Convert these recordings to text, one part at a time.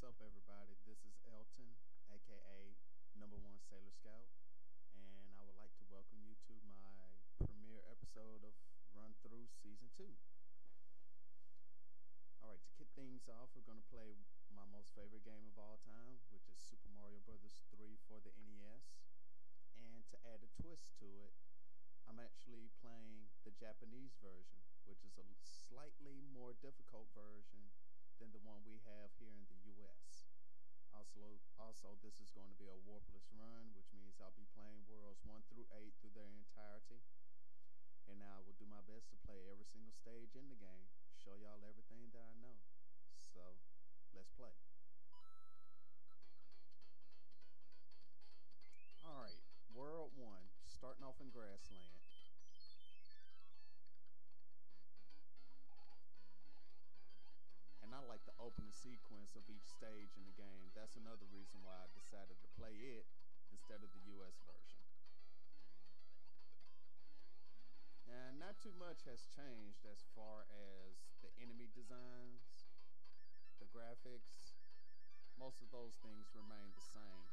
What's up, everybody? This is Elton, aka #1 Sailor Scout, and I would like to welcome you to my premiere episode of Run Through Season 2. Alright, to kick things off, we're going to play my most favorite game of all time, which is Super Mario Bros. 3 for the NES. And to add a twist to it, I'm actually playing the Japanese version, which is a slightly more difficult version than the one we have here in the US. Also, this is going to be a warpless run, which means I'll be playing worlds 1 through 8 through their entirety. And I will do my best to play every single stage in the game, show y'all everything that I know. So, let's play. Alright, World 1, starting off in Grassland. And I like the opening sequence of each stage in the game. That's another reason why I decided to play it instead of the US version. And not too much has changed as far as the enemy designs, the graphics. Most of those things remain the same.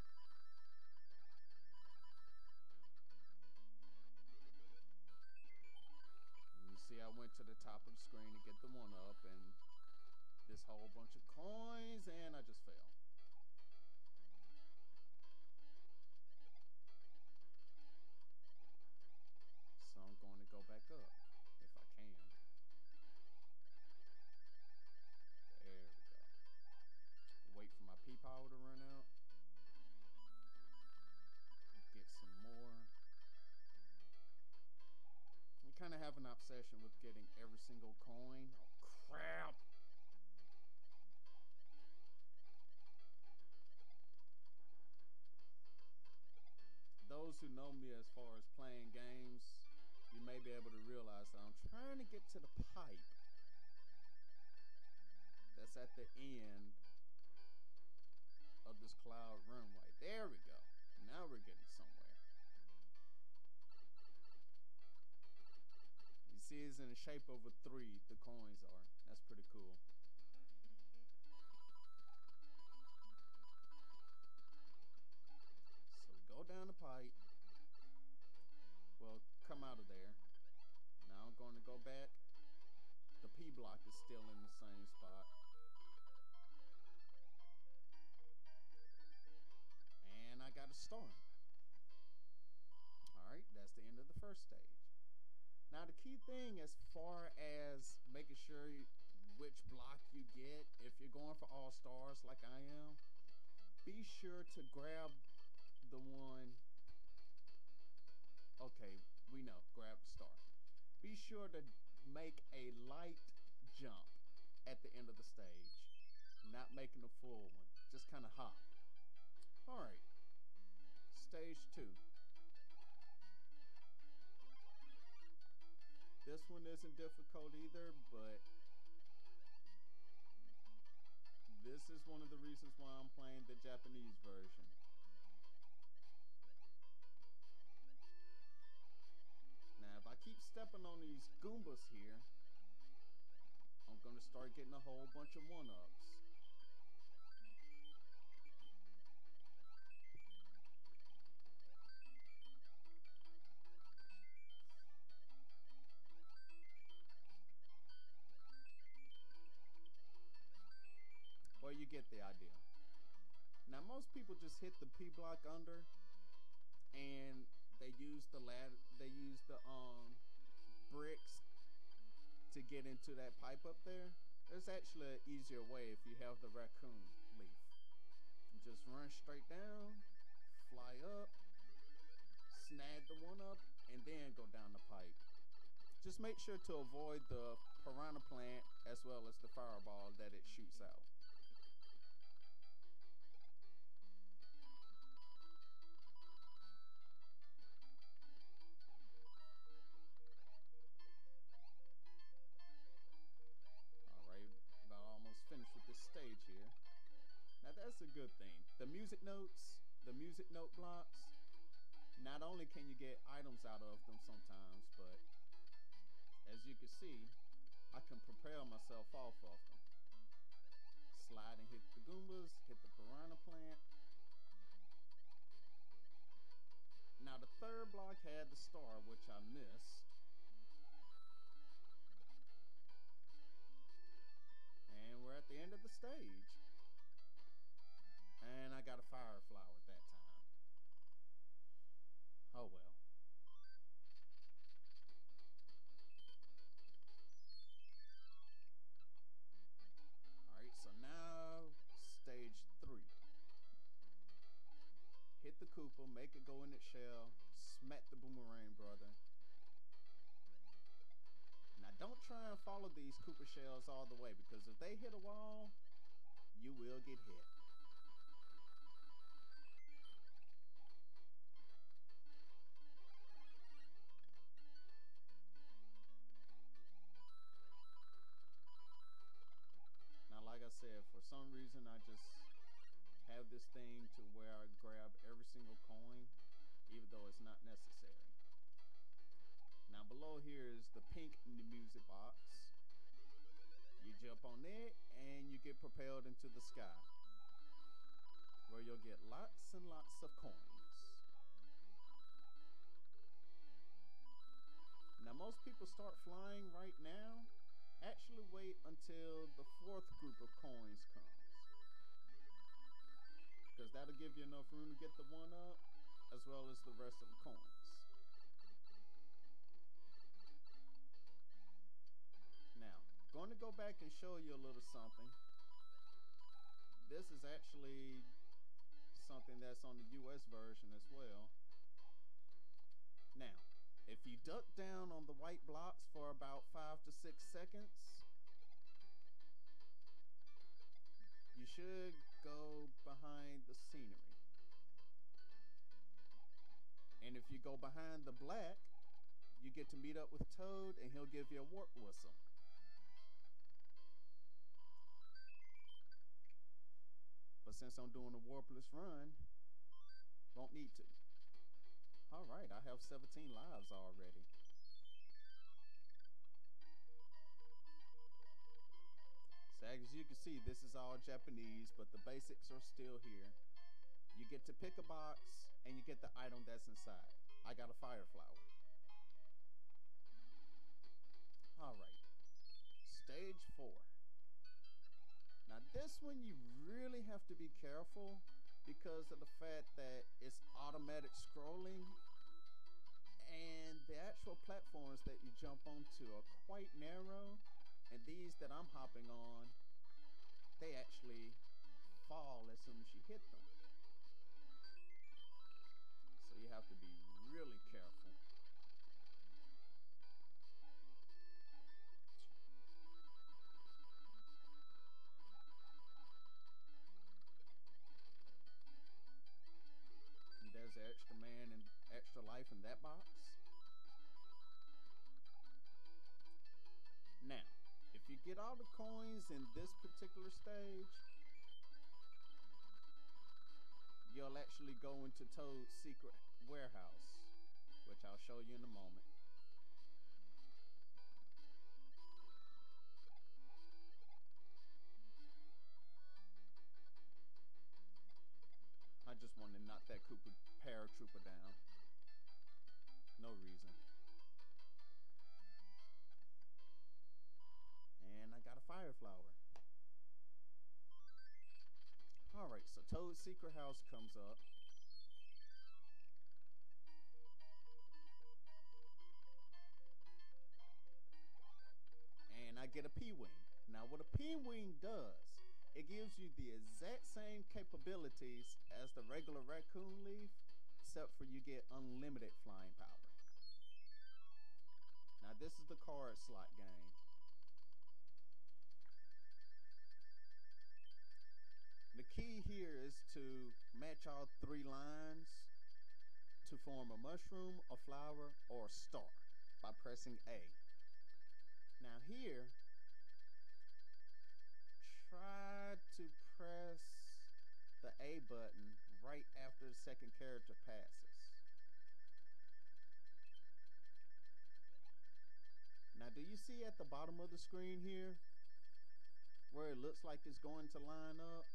And you see I went to the top of the screen to get the 1-up and this whole bunch of coins, and I just fell. So I'm going to go back up if I can. There we go. Wait for my P-Power to run out. Get some more. I kind of have an obsession with getting every single coin. Oh crap! Those who know me as far as playing games, you may be able to realize that I'm trying to get to the pipe that's at the end of this cloud runway. There we go. Now we're getting somewhere. You see it's in the shape of a 3, the coins are. That's pretty cool. So go down the pipe. Well, come out of there. Now I'm going to go back. The P block is still in the same spot. And I got a star. Alright, that's the end of the first stage. Now the key thing as far as making sure which block you get, if you're going for all stars like I am, be sure to grab the one. Okay, we know, grab the star. Be sure to make a light jump at the end of the stage, not making a full one, just kind of hop. Alright, stage 2. This one isn't difficult either, but this is one of the reasons why I'm playing the Japanese version. Now, if I keep stepping on these Goombas here, I'm going to start getting a whole bunch of 1-ups. Well, you get the idea. Now, most people just hit the P block under, and they use the ladder. They use the bricks to get into that pipe up there. There's actually an easier way if you have the raccoon leaf. You just run straight down, fly up, snag the 1-up, and then go down the pipe. Just make sure to avoid the piranha plant as well as the fireball that it shoots out. Finished with this stage here. Now that's a good thing. The music notes, the music note blocks, not only can you get items out of them sometimes, but as you can see, I can propel myself off of them. Slide and hit the Goombas, had the star, which I missed. And we're at the end of the stage. And I got a fire flower at that time. Oh well. Alright, so now stage 3. Hit the Koopa, make it go in its shell, smack the boomerang brother. Now don't try and follow these Koopa shells all the way, because if they hit a wall, you will get hit. Now like I said, for some reason I just have this thing to where I grab every single coin, even though it's not necessary. Now below here is the pink music box. You jump on it and you get propelled into the sky, where you'll get lots and lots of coins. Now most people start flying right now. Actually wait until the 4th group of coins comes, because that'll give you enough room to get the 1-up as well as the rest of the coins. Now, going to go back and show you a little something. This is actually something that's on the US version as well. Now, if you duck down on the white blocks for about 5 to 6 seconds, you should go behind the scenery. And if you go behind the black, you get to meet up with Toad and he'll give you a warp whistle. But since I'm doing a warpless run, won't need to. Alright, I have 17 lives already. So as you can see, this is all Japanese, but the basics are still here. You get to pick a box and you get the item that's inside. I got a fire flower. Alright, stage 4. Now this one you really have to be careful because of the fact that it's automatic scrolling, and the actual platforms that you jump onto are quite narrow, and these that I'm hopping on, they actually fall as soon as you hit them. So you have to be really careful. And there's an extra man and extra life in that box. Now, if you get all the coins in this particular stage, you'll actually go into Toad's secret warehouse, which I'll show you in a moment. I just wanted to knock that Koopa paratrooper down. No reason. And I got a fire flower. Alright, so Toad's secret house comes up. And I get a P-Wing. Now what a P-Wing does, it gives you the exact same capabilities as the regular Raccoon Leaf, except for you get unlimited flying power. Now this is the card slot game. The key here is to match all 3 lines to form a mushroom, a flower, or a star by pressing A. Now here, try to press the A button right after the second character passes. Now do you see at the bottom of the screen here where it looks like it's going to line up?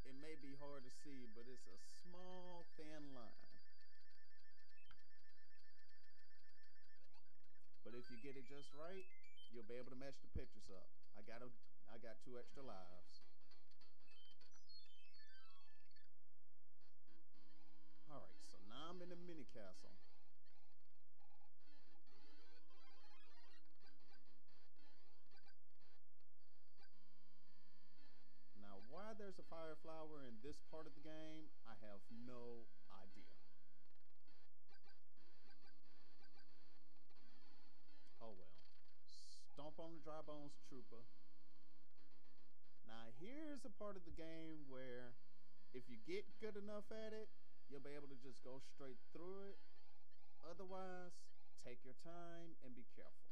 It may be hard to see, but it's a small thin line. But if you get it just right, you'll be able to match the pictures up. I got 2 extra lives. All right, so now I'm in the mini castle. Now, why there's a fire flower in this part of the game, I have no idea. Oh well. Stomp on the dry bones trooper. Now, here's a part of the game where if you get good enough at it, you'll be able to just go straight through it. Otherwise, take your time and be careful.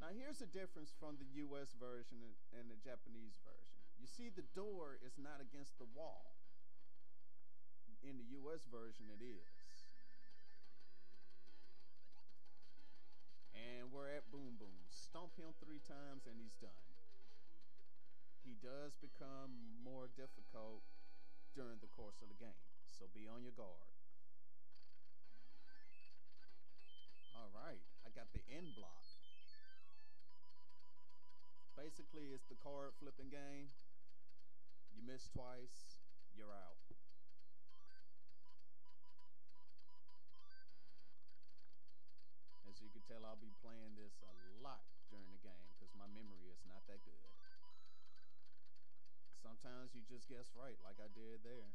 Now, here's the difference from the US version and the Japanese version. You see, the door is not against the wall. In the US version, it is. And we're at Boom Boom. Stomp him 3 times and he's done. He does become more difficult during the course of the game, so be on your guard. Alright, I got the end block. Basically, it's the card flipping game. You miss twice, you're out. As you can tell, I'll be playing this a lot during the game because my memory is not that good. Sometimes you just guess right, like I did there.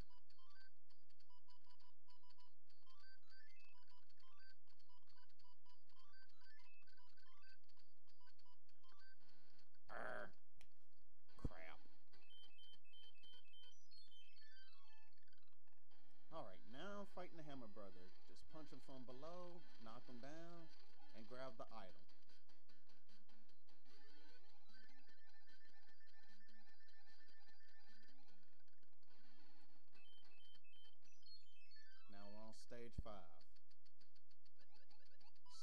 Arr, crap. Alright, now I'm fighting the Hammer Brother. Just punch him from below, knock him down, and grab the idol. Now we're on stage 5.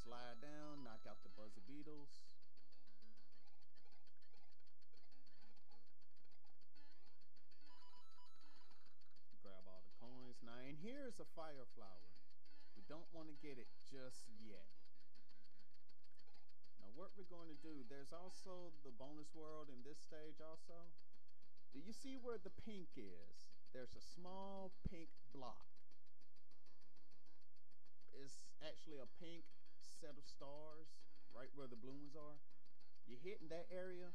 Slide down, knock out the buzzer beetles. Grab all the coins. Now, and here's a fire flower. We don't want to get it just yet. Now, what we're going to do, there's also the bonus world in this stage also. Do you see where the pink is? There's a small pink block. It's actually a pink set of stars right where the blue ones are. You hit in that area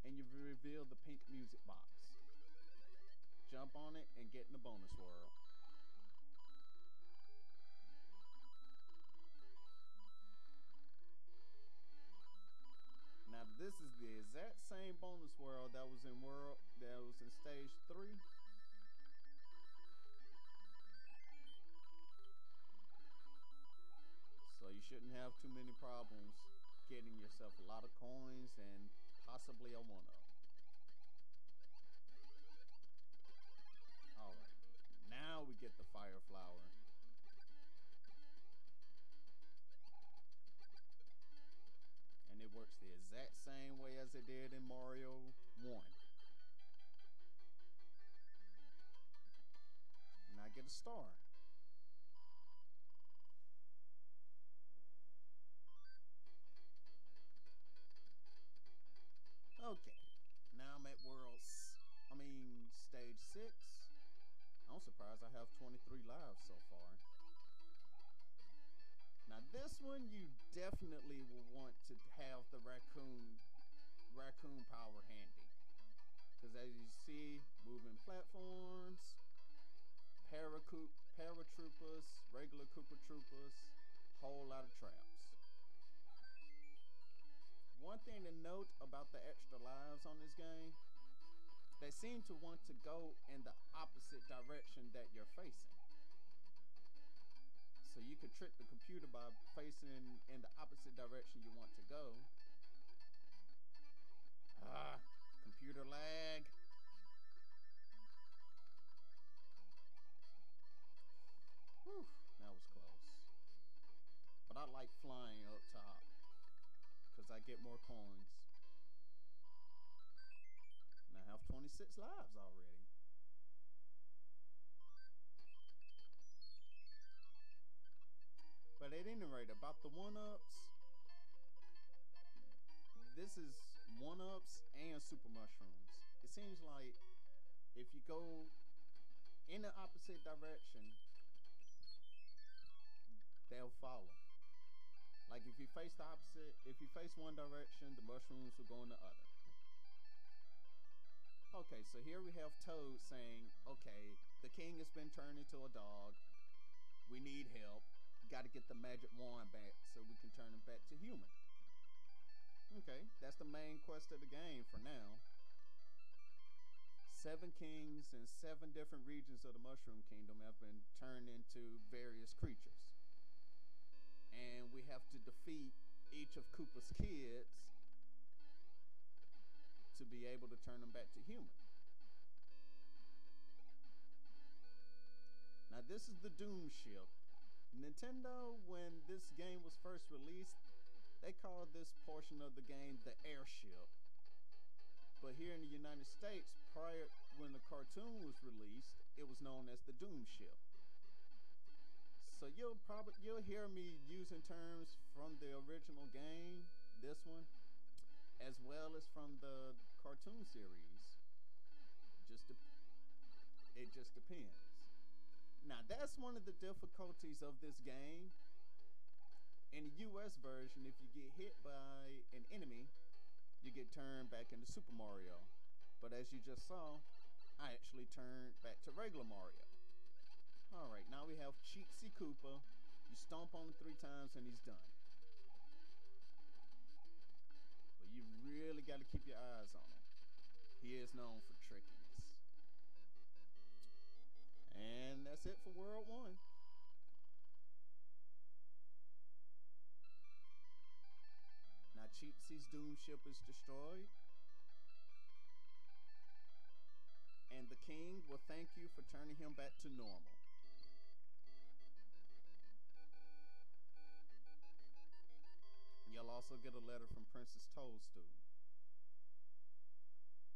and you reveal the pink music box. Jump on it and get in the bonus world. Now this is the exact same bonus world that was in stage 3. So you shouldn't have too many problems getting yourself a lot of coins and possibly a 1-up. Alright, now we get the fire flower. And it works the exact same way as it did in Mario 1. And I get a star. Okay, now I'm at stage 6. I'm surprised I have 23 lives so far. Now this one you definitely will want to have the raccoon power handy. Because as you see, moving platforms, paratroopers, regular Koopa Troopers, whole lot of traps. One thing to note about the extra lives on this game, they seem to want to go in the opposite direction that you're facing. So you could trick the computer by facing in the opposite direction you want to go. Computer lag. Whew, that was close. But I like flying up top because I get more coins. And I have 26 lives already. But at any rate, about the 1-ups, this is one ups and super mushrooms. It seems like if you go in the opposite direction, they'll follow. Like if you face the opposite, if you face one direction, the mushrooms will go in the other. Okay, so here we have Toad saying, okay, the king has been turned into a dog. We need help. Got to get the magic wand back so we can turn him back to human. Okay, that's the main quest of the game for now. 7 kings and 7 different regions of the Mushroom Kingdom have been turned into various creatures. And we have to defeat each of Koopa's kids to be able to turn them back to human. Now this is the Doom Ship. Nintendo, when this game was first released, they called this portion of the game the Airship. But here in the United States, prior when the cartoon was released, it was known as the Doom Ship. So you'll hear me using terms from the original game, this one, as well as from the cartoon series. It just depends. Now that's one of the difficulties of this game. In the US version, if you get hit by an enemy, you get turned back into Super Mario. But as you just saw, I actually turned back to regular Mario. Alright, now we have Cheatsy Koopa. You stomp on him 3 times and he's done. But you really got to keep your eyes on him. He is known for trickiness. And that's it for World 1. Now Cheatsy's Doom Ship is destroyed. And the king will thank you for turning him back to normal. You'll also get a letter from Princess Toadstool.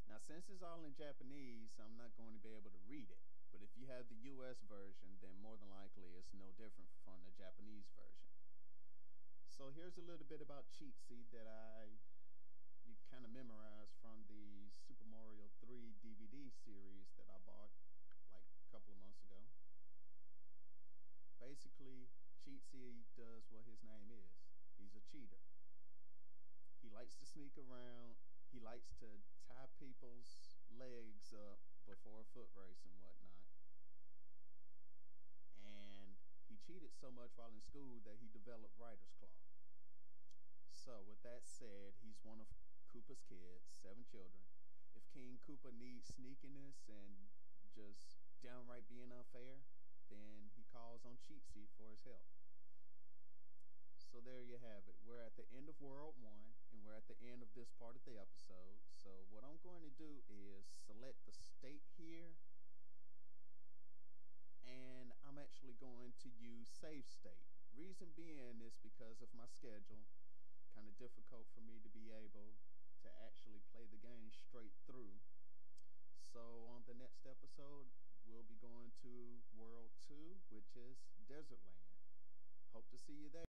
Now since it's all in Japanese, I'm not going to be able to read it. But if you have the US version, then more than likely it's no different from the Japanese version. So here's a little bit about Cheatsy that you kind of memorized from the Super Mario 3 DVD series that I bought like a couple of months ago. Basically, Cheatsy does what his name is. He's a cheater. He likes to sneak around. He likes to tie people's legs up before a foot race and whatnot. And he cheated so much while in school that he developed writer's cloth. So with that said, he's one of Koopa's kids, 7 children. If King Koopa needs sneakiness and just downright being unfair, then he calls on Cheatsy for his help. So there you have it. We're at the end of World 1, and we're at the end of this part of the episode. So what I'm going to do is select the state here, and I'm actually going to use save state. Reason being is because of my schedule. Kind of difficult for me to be able to actually play the game straight through. So on the next episode, we'll be going to World 2, which is Desert Land. Hope to see you there.